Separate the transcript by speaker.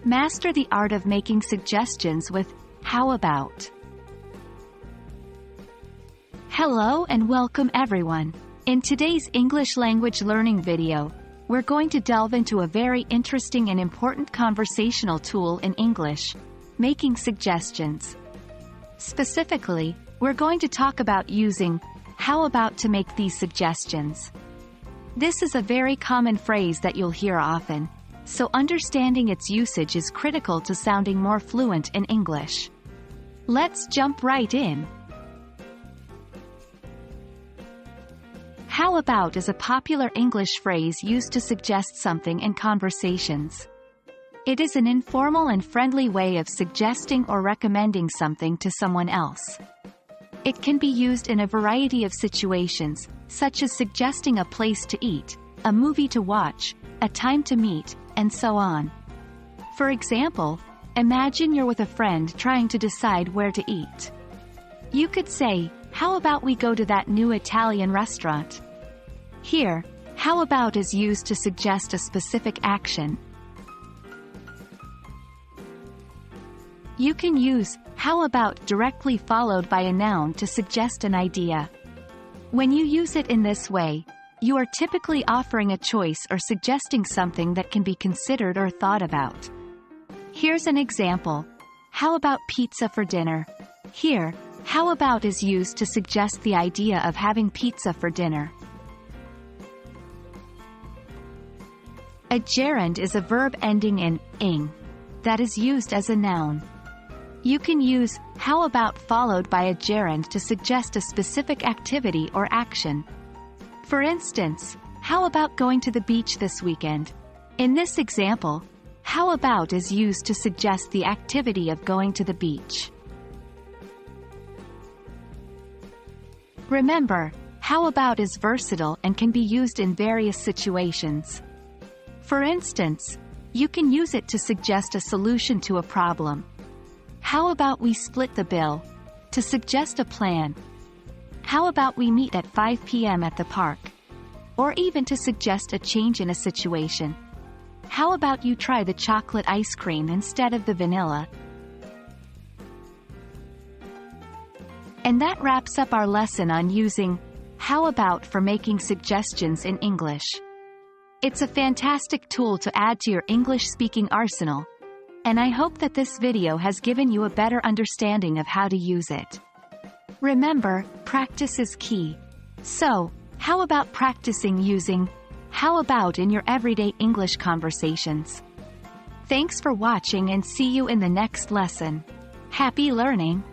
Speaker 1: Master the art of making suggestions with how about. Hello and welcome everyone. In today's English language learning video, we're going to delve into a very interesting and important conversational tool in English, making suggestions. Specifically, we're going to talk about using how about to make these suggestions. This is a very common phrase that you'll hear often, so understanding its usage is critical to sounding more fluent in English. Let's jump right in. How about is a popular English phrase used to suggest something in conversations. It is an informal and friendly way of suggesting or recommending something to someone else. It can be used in a variety of situations, such as suggesting a place to eat, a movie to watch, a time to meet, and so on. For example, imagine you're with a friend trying to decide where to eat. You could say, "How about we go to that new Italian restaurant?" Here, how about is used to suggest a specific action. You can use how about directly followed by a noun to suggest an idea. When you use it in this way, you are typically offering a choice or suggesting something that can be considered or thought about. Here's an example. How about pizza for dinner? Here, how about is used to suggest the idea of having pizza for dinner. A gerund is a verb ending in ing that is used as a noun. You can use how about followed by a gerund to suggest a specific activity or action. For instance, how about going to the beach this weekend? In this example, how about is used to suggest the activity of going to the beach. Remember, how about is versatile and can be used in various situations. For instance, you can use it to suggest a solution to a problem. How about we split the bill? To suggest a plan. How about we meet at 5 p.m. at the park? Or even to suggest a change in a situation. How about you try the chocolate ice cream instead of the vanilla? And that wraps up our lesson on using how about for making suggestions in English. It's a fantastic tool to add to your English-speaking arsenal, and I hope that this video has given you a better understanding of how to use it. Remember, practice is key. So, how about practicing using how about in your everyday English conversations? Thanks for watching and see you in the next lesson. Happy learning!